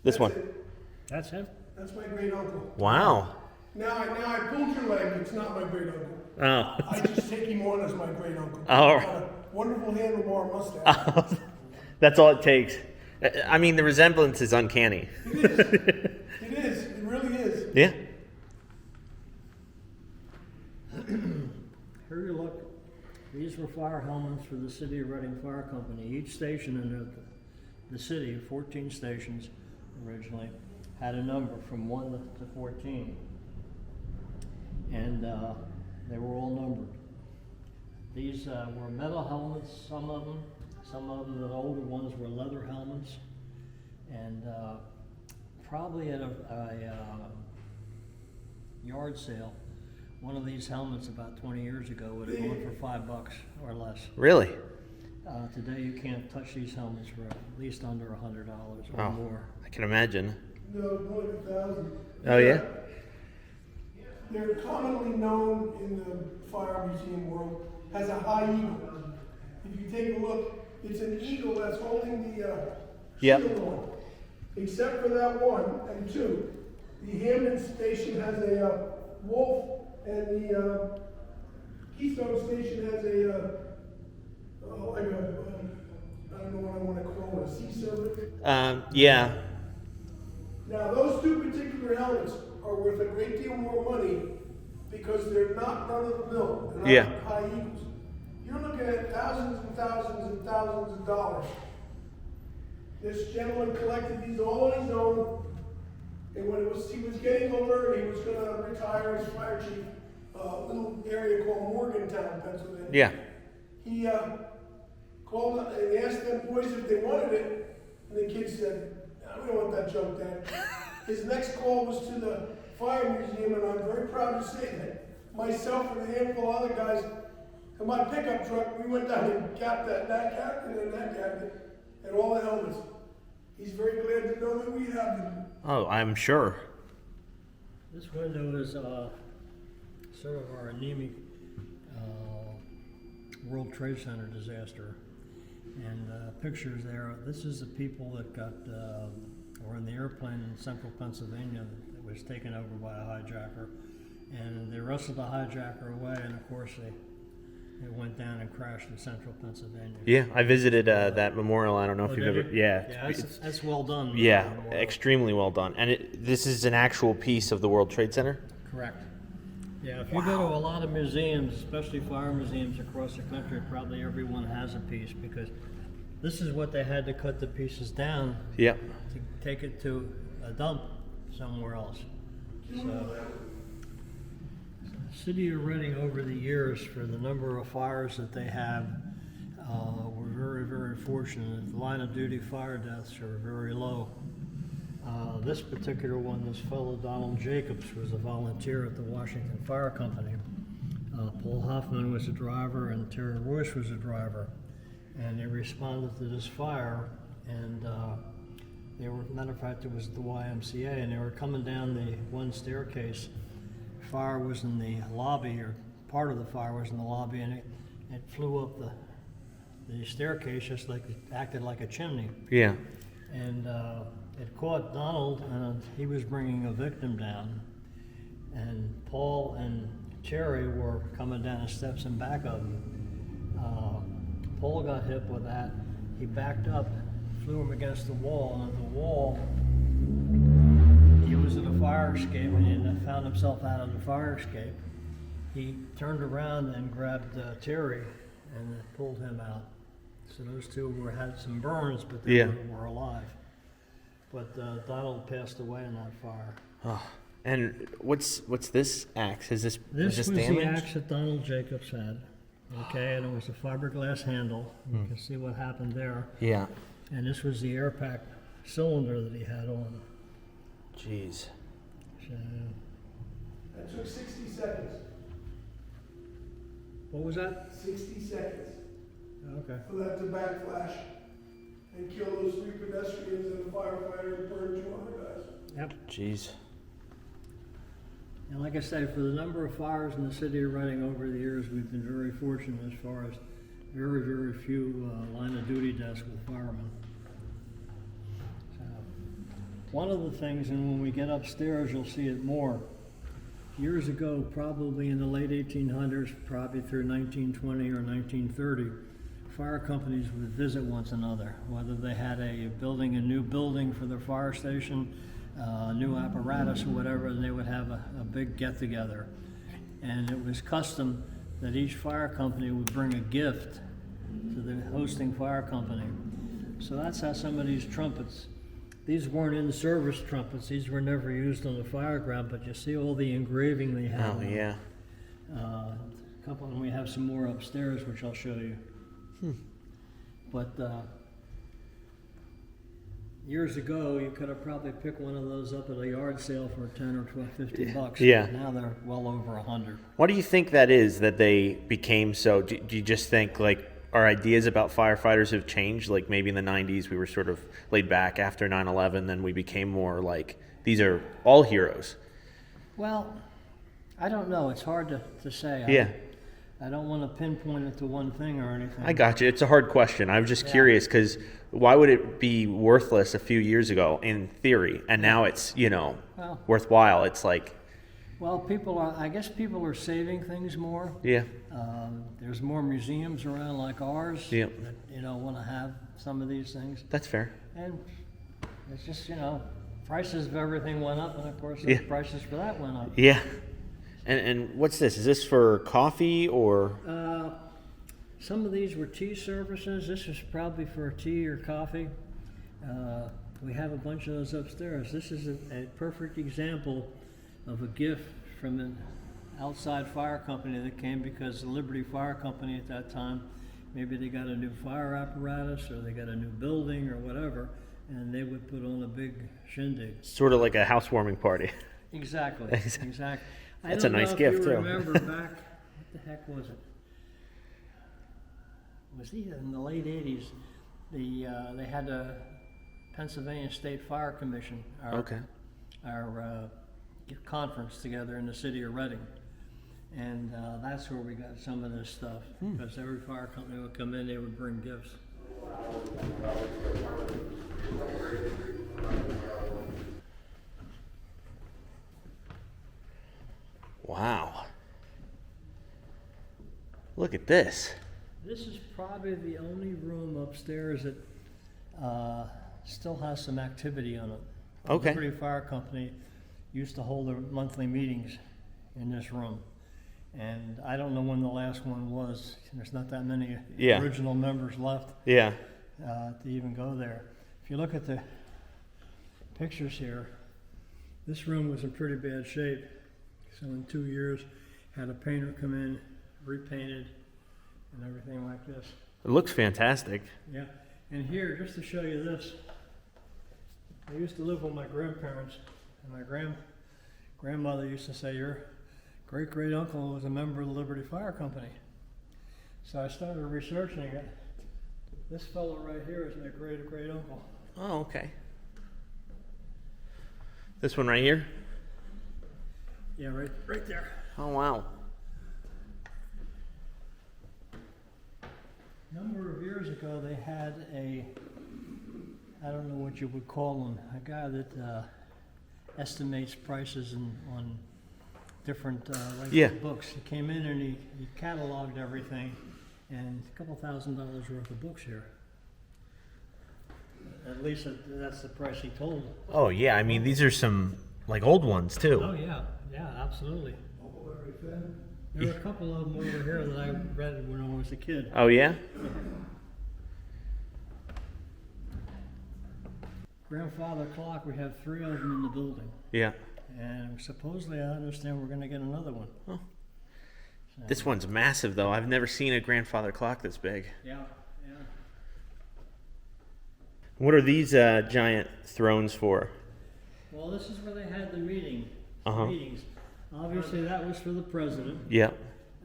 This That's one. it. That's him? That's my great uncle. Wow. Now I pulled your leg, it's not my great uncle. Oh. I just take him on as my great uncle. Oh. He's got a wonderful handlebar mustache. That's all it takes. I mean, the resemblance is uncanny. It is. It is. It really is. Yeah. Here you look. These were fire helmets for the City of Reading Fire Company. Each station in the city, 14 stations originally, had a number from 1 to 14. And they were all numbered. These were metal helmets, some of them. Some of them, the older ones, were leather helmets. And probably at a yard sale, one of these helmets about 20 years ago would have gone for $5 or less. Really? Today you can't touch these helmets for at least under $100 or more. I can imagine. No, more than 1,000. Oh, yeah? They're commonly known in the fire museum world as a high eagle. If you take a look, it's an eagle that's holding the shield on. Except for that one and two. The Hamden station has a wolf, and the Keystone station has I don't know what I want to call it, a sea serpent. Yeah. Now, those two particular helmets are worth a great deal more money because they're not run-of-the-mill. They're not high eagles. You're looking at thousands and thousands and thousands of dollars. This gentleman collected these all on his own, and when he was getting older, he was going to retire as fire chief, a little area called Morgantown, Pennsylvania. Yeah. He called and asked them boys if they wanted it, and the kids said, "No, we don't want that junk, Dad." His next call was to the fire museum, and I'm very proud to say that myself and a handful of other guys in my pickup truck, we went down and got that captain and that captain and all the helmets. He's very glad to know that we have them. Oh, I'm sure. This window is sort of our anemic World Trade Center disaster. And pictures there. This is the people that were in the airplane in central Pennsylvania that was taken over by a hijacker. And they wrestled the hijacker away, and of course it went down and crashed in central Pennsylvania. Yeah, I visited that memorial. I don't know if you've ever. Yeah, that's well done. Yeah, extremely well done. And this is an actual piece of the World Trade Center? Correct. Yeah, if you go to a lot of museums, especially fire museums across the country, probably everyone has a piece because this is what they had to cut the pieces down Yep. to take it to a dump somewhere else. So, City of Reading over the years, for the number of fires that they have, we're very, very fortunate. The line of duty fire deaths are very low. This particular one, this fellow Donald Jacobs was a volunteer at the Washington Fire Company. Paul Hoffman was a driver and Terry Royce was a driver. And they responded to this fire, and they were, matter of fact, it was the YMCA, and they were coming down the one staircase. Fire was in the lobby, or part of the fire was in the lobby, and it flew up the staircase just like it acted like a chimney. Yeah. And it caught Donald, and he was bringing a victim down. And Paul and Terry were coming down the steps in back of him. Paul got hit with that. He backed up, flew him against the wall, and at the wall, he was at a fire escape, and he found himself out of the fire escape. He turned around and grabbed Terry and pulled him out. So those two had some burns, but they were alive. But Donald passed away in that fire. Oh. And what's this axe? Is this was damaged? the axe that Donald Jacobs had. Okay, and it was a fiberglass handle. You can see what happened there. Yeah. And this was the air pack cylinder that he had on. Jeez. So, That took 60 seconds. what was that? 60 seconds Okay. for that to backflash and kill those 3 pedestrians and a firefighter and burn 2 other guys. Yep. Jeez. And like I said, for the number of fires in the city of Reading over the years, we've been very fortunate as far as very, very few line of duty deaths with firemen. So, one of the things, and when we get upstairs, you'll see it more. Years ago, probably in the late 1800s, probably through 1920 or 1930, fire companies would visit one another, whether they had a new building for their fire station, new apparatus or whatever, and they would have a big get-together. And it was custom that each fire company would bring a gift to the hosting fire company. So that's how some of these trumpets, these weren't in-service trumpets, these were never used on the fire ground, but you see all the engraving they have. Oh, yeah. Couple, and we have some more upstairs, which I'll show you. But years ago, you could have probably picked one of those up at a yard sale for 10 or 12, 50 bucks. Yeah. Now they're well over 100. What do you think that is, that they became so? Do you just think, like, our ideas about firefighters have changed? Like, maybe in the 90s we were sort of laid back after 9/11, then we became more like, these are all heroes. Well, I don't know. It's hard to say. Yeah. I don't want to pinpoint it to one thing or anything. I got you. It's a hard question. I was just curious, because why would it be worthless a few years ago in theory, and now it's, Well, worthwhile? It's like, well, I guess people are saving things more. yeah, There's more museums around like ours yeah, that, want to have some of these things. that's fair. And it's just, prices of everything went up, and of course the Yeah. prices for that went up. Yeah. And what's this? Is this for coffee or? Some of these were tea services. This is probably for tea or coffee. We have a bunch of those upstairs. This is a perfect example of a gift from an outside fire company that came because the Liberty Fire Company at that time, maybe they got a new fire apparatus or they got a new building or whatever, and they would put on a big shindig. Sort of like a housewarming party. Exactly. Exactly. That's a nice gift, too. I don't know if you remember back, what the heck was it? Was he in the late 80s? They had a Pennsylvania State Fire Commission, our conference together in the city of Reading. And that's where we got some of this stuff. Because every fire company would come in, they would bring gifts. Wow. Look at this. This is probably the only room upstairs that still has some activity on it. Okay. The Liberty Fire Company used to hold their monthly meetings in this room. And I don't know when the last one was. There's not that many original members left Yeah. to even go there. If you look at the pictures here, this room was in pretty bad shape. So in 2 years, had a painter come in, repainted, and everything like this. It looks fantastic. Yeah, and here, just to show you this, I used to live with my grandparents, and my grandmother used to say, your great-great-uncle was a member of the Liberty Fire Company. So I started researching it. This fellow right here is my great-great-uncle. Oh, okay. This one right here? Yeah, right there. Oh, wow. A number of years ago, they had I don't know what you would call him, a guy that estimates prices on different books. He came in and he cataloged everything, and a couple $1,000s worth of books here. At least that's the price he told. Oh, yeah. I mean, these are some, like, old ones, too. Oh, yeah. Yeah, absolutely. There were a couple of them over here that I read when I was a kid. Oh, yeah? Grandfather clock, we have 3 of them in the building. Yeah. And supposedly, I understand we're going to get another one. Oh. So, This one's massive, though. I've never seen a grandfather clock this big. Yeah. What are these giant thrones for? Well, this is where they had the meetings. Uh-huh. Obviously, that was for the president. Yeah.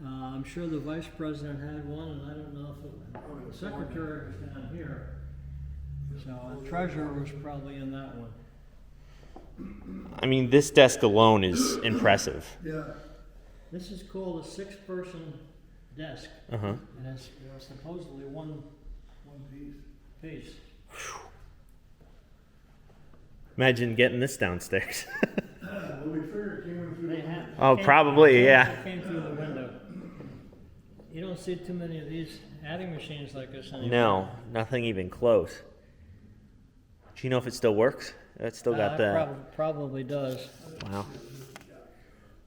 I'm sure the vice president had one, and I don't know if the secretary was down here. So the treasurer was probably in that one. I mean, this desk alone is impressive. Yeah. This is called a 6-person desk, Uh-huh. and it's supposedly one piece. Imagine getting this downstairs. Well, we figured it came in through the Oh, probably, yeah. It came through the window. You don't see too many of these adding machines like this anymore. No, nothing even close. Do you know if it still works? It's still got the... Probably does. Wow.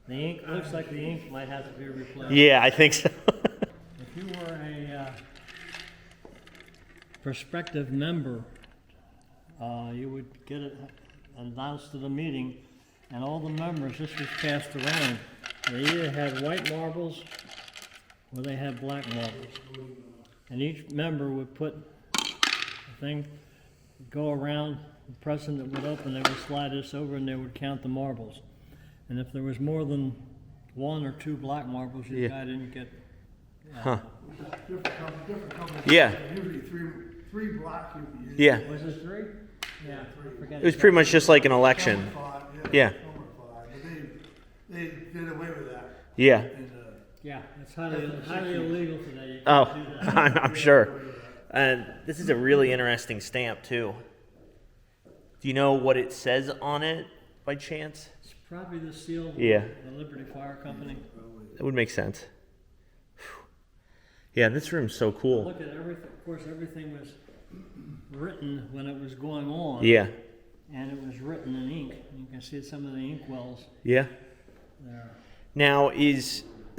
The ink, looks like the ink might have to be replaced. Yeah, I think so. If you were a prospective member, you would get it announced to the meeting, and all the members, this was passed around. They either had white marbles or they had black marbles. And each member would put a thing, go around, the president would open, they would slide this over and they would count the marbles. And if there was more than 1 or 2 black marbles, your guy didn't get. Different companies. Yeah. Usually three black. Yeah. Was it 3? Yeah, I forget. It was pretty much just like an election. Yeah. But they did away with that. Yeah. Yeah, it's highly illegal today. You Oh, can't do that. I'm sure. And this is a really interesting stamp too. Do you know what it says on it by chance? It's probably the seal of Yeah. the Liberty Fire Company. That would make sense. Yeah, this room's so cool. Look at everything. Of course, everything was written when it was going on. Yeah. And it was written in ink. You can see some of the ink wells Yeah. there. Now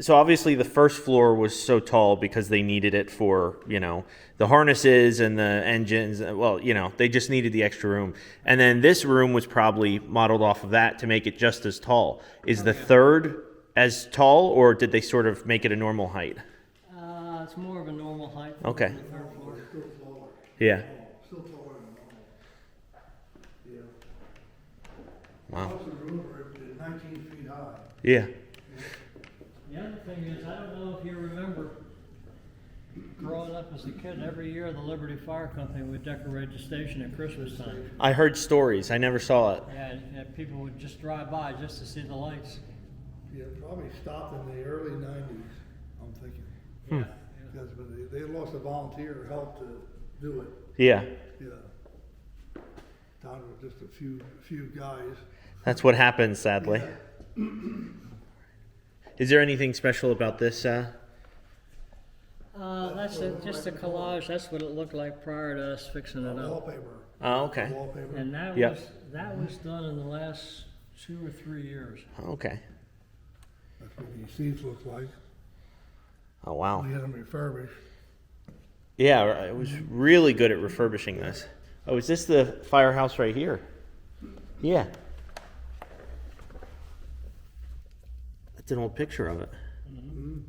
so obviously the first floor was so tall because they needed it for, the harnesses and the engines. Well, they just needed the extra room. And then this room was probably modeled off of that to make it just as tall. Is the third as tall, or did they sort of make it a normal height? It's more of a normal height. Okay. For the third floor. Yeah. Still taller than normal. Yeah. Wow. Most of the rooms are 19 feet high. Yeah. The other thing is, I don't know if you remember, growing up as a kid, every year the Liberty Fire Company would decorate the station at Christmas time. I heard stories. I never saw it. Yeah, and people would just drive by just to see the lights. Yeah, probably stopped in the early 90s, I'm thinking. Yeah. Because they lost a volunteer help to do it. Yeah. Yeah. Down to just a few guys. That's what happens, sadly. Yeah. Is there anything special about this? That's just a collage. That's what it looked like prior to us fixing it up. Wallpaper. Oh, okay. Wallpaper. And that Yep. was done in the last 2 or 3 years. Okay. That's what these seats look like. Oh, wow. We had them refurbished. Yeah, it was really good at refurbishing this. Oh, is this the firehouse right here? Yeah. That's an old picture of it.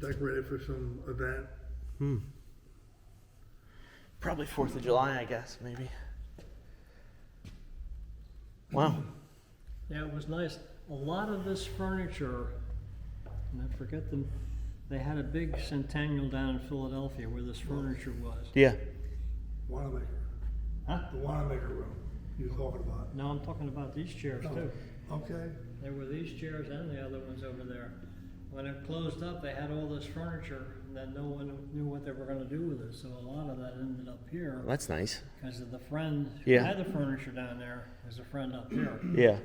Decorated for some event. Probably 4th of July, I guess, maybe. Wow. Yeah, it was nice. A lot of this furniture, and I forget them, they had a big centennial down in Philadelphia where this furniture was. Yeah. Wanamaker. Huh? The Wanamaker room you were talking about. No, I'm talking about these chairs too. Okay. There were these chairs and the other ones over there. When it closed up, they had all this furniture, and then no one knew what they were going to do with it. So a lot of that ended up here Well, that's nice. because of the friend who Yeah. had the furniture down there. There's a friend up here. Yeah.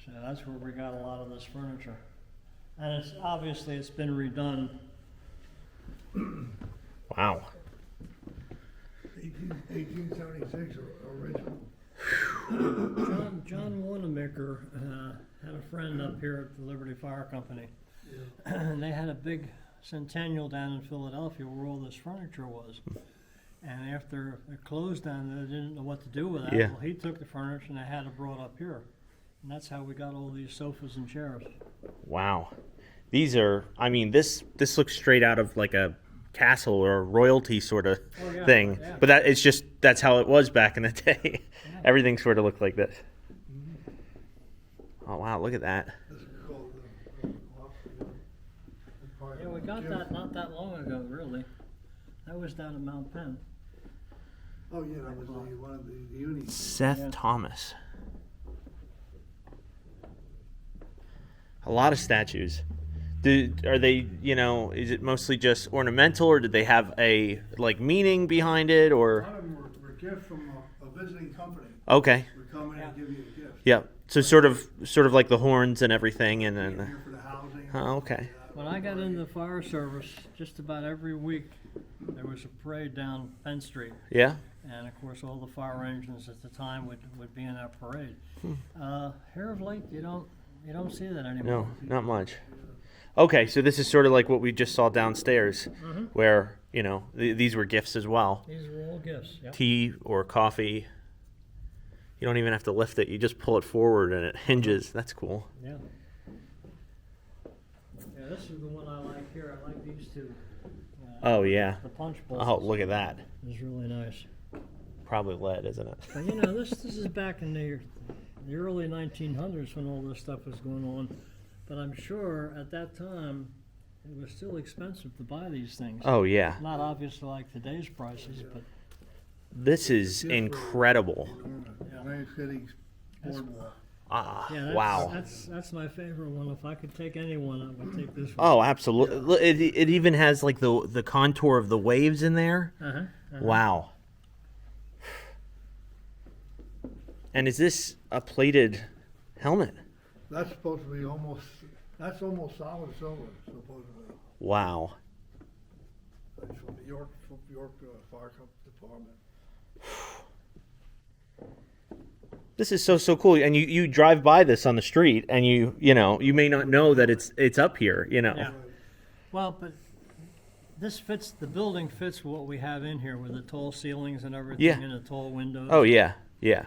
So that's where we got a lot of this furniture. And it's obviously it's been redone. Wow. 1876 original. John Wanamaker had a friend up here at the Liberty Fire Company. And they had a big centennial down in Philadelphia where all this furniture was. And after it closed down, they didn't know what to do with that. Yeah. Well, he took the furniture and they had it brought up here. And that's how we got all these sofas and chairs. Wow. These are, this looks straight out of like a castle or a royalty sort of thing. Yeah. But that's how it was back in the day. Everything sort of looked like this. Oh, wow, look at that. This is called Yeah, we got that not that long ago, really. That was down at Mount Penn. Oh yeah, that was one of the unis. Seth Thomas. A lot of statues. Are they, is it mostly just ornamental, or did they have a meaning behind it, A or? lot of them were gifts from a visiting company. Okay. Would come in and give you a gift. Yeah. So sort of like the horns and everything, and then. Here for the housing. Oh, okay. When I got into the fire service, just about every week there was a parade down Penn Street. Yeah. And of course, all the fire engines at the time would be in that parade. Here of late, you don't You don't see that anymore. No, not much. Okay, so this is sort of like what we just saw downstairs, where, you know, these were gifts as well. These were all gifts. Yep. Tea or coffee. You don't even have to lift it. You just pull it forward and it hinges. That's cool. Yeah. Yeah, this is the one I like here. I like these two. Oh, yeah. The punch bowl. Oh, look at that. Is really nice. Probably lead, isn't it? But you know, this is back in the early 1900s when all this stuff was going on. But I'm sure at that time it was still expensive to buy these things. Oh, yeah. Not obviously like today's prices, but This is incredible. Atlantic City's boardwalk. Ah, yeah, wow. That's my favorite one. If I could take any one, I would take this one. Oh, absolutely. Look, it even has like the contour of the waves in there. Wow. And is this a plated helmet? That's supposed to be that's almost solid silver, supposedly. Wow. That's from the York Fire Department. This is so cool. And you drive by this on the street and you know, you may not know that it's up here, you know. Yeah. Well, but this fits, the building fits what we have in here with the tall ceilings and everything, Yeah. and the tall windows. Oh, yeah. Yeah.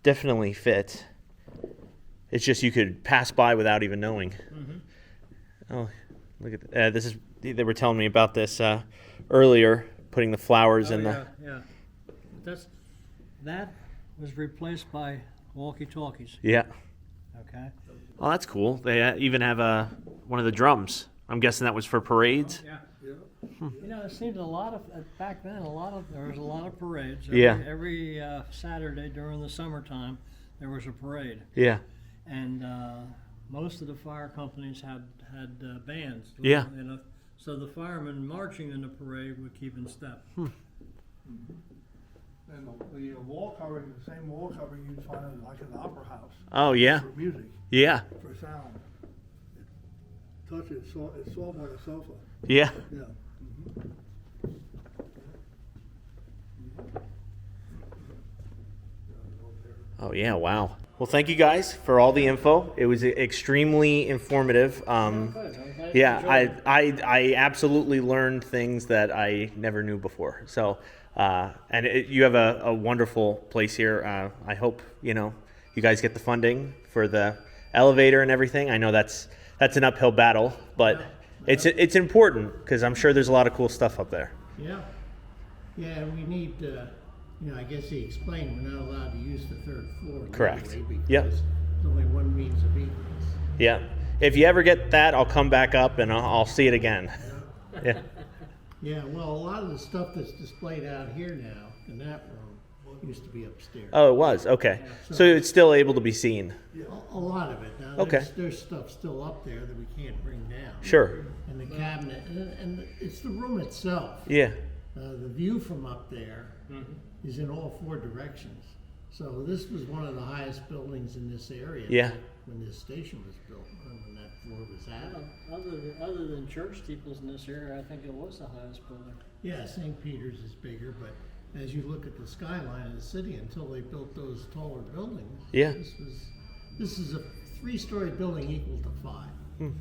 Definitely fits. It's just you could pass by without even knowing. Oh, look at this is. They were telling me about this earlier, putting the flowers in the. Yeah. That was replaced by walkie-talkies. Yeah. Okay. Oh, that's cool. They even have one of the drums. I'm guessing that was for parades. Yeah. You know, it seems there was a lot of parades. Yeah. Every Saturday during the summertime, there was a parade. Yeah. And most of the fire companies had bands. Yeah. So the firemen marching in the parade would keep in step. And the wall covering, the same wall covering you'd find in like an opera house Oh, yeah. for music, Yeah. for sound. Touch it, it's soft like a sofa. Yeah. Yeah. Oh, yeah. Wow. Well, thank you guys for all the info. It was extremely informative. Yeah, I absolutely learned things that I never knew before. So, and you have a wonderful place here. I hope, you know, you guys get the funding for the elevator and everything. I know that's an uphill battle, but it's important because I'm sure there's a lot of cool stuff up there. Yeah. Yeah, we need, you know, I guess he explained we're not allowed to use the third floor. Correct. Legally because Yep. there's only one means of egress. Yeah. If you ever get that, I'll come back up and I'll see it again. Yeah. Yeah, well, a lot of the stuff that's displayed out here now in that room used to be upstairs. Oh, it was. Okay. So it's still able to be seen. A lot of it. Now, Okay. there's stuff still up there that we can't bring down. Sure. And the cabinet, and it's the room itself. Yeah. The view from up there is in all four directions. So this was one of the highest buildings in this area. Yeah. When this station was built, when that floor was added. Other than church steeples in this area, I think it was the highest building. Yeah, St. Peter's is bigger, but as you look at the skyline of the city, until they built those taller buildings, Yeah. this is a 3-story building equal to 5.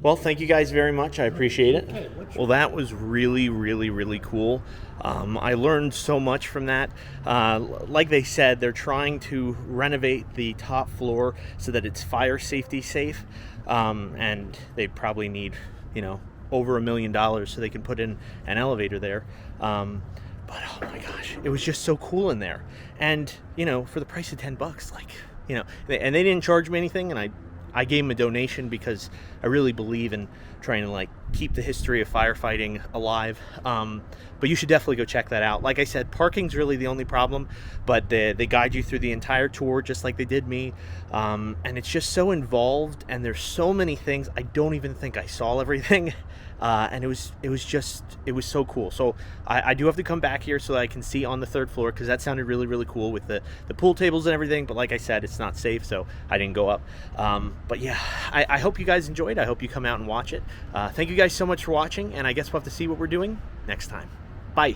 Well, thank you guys very much. I appreciate it. Okay, what's Well, that was really, really, really cool. I learned so much from that. Like they said, they're trying to renovate the top floor so that it's fire safety safe. And they probably need, you know, over $1 million so they can put in an elevator there. But oh my gosh, it was just so cool in there. And, you know, for the price of $10, like, you know, and they didn't charge me anything, and I gave them a donation because I really believe in trying to like keep the history of firefighting alive. But you should definitely go check that out. Like I said, parking's really the only problem, but they guide you through the entire tour just like they did me. And it's just so involved, and there's so many things. I don't even think I saw everything. And it was so cool. So I do have to come back here so that I can see on the 3rd floor, because that sounded really, really cool with the pool tables and everything. But like I said, it's not safe, so I didn't go up. But yeah, I hope you guys enjoyed. I hope you come out and watch it. Thank you guys so much for watching, and I guess we'll have to see what we're doing next time. Bye.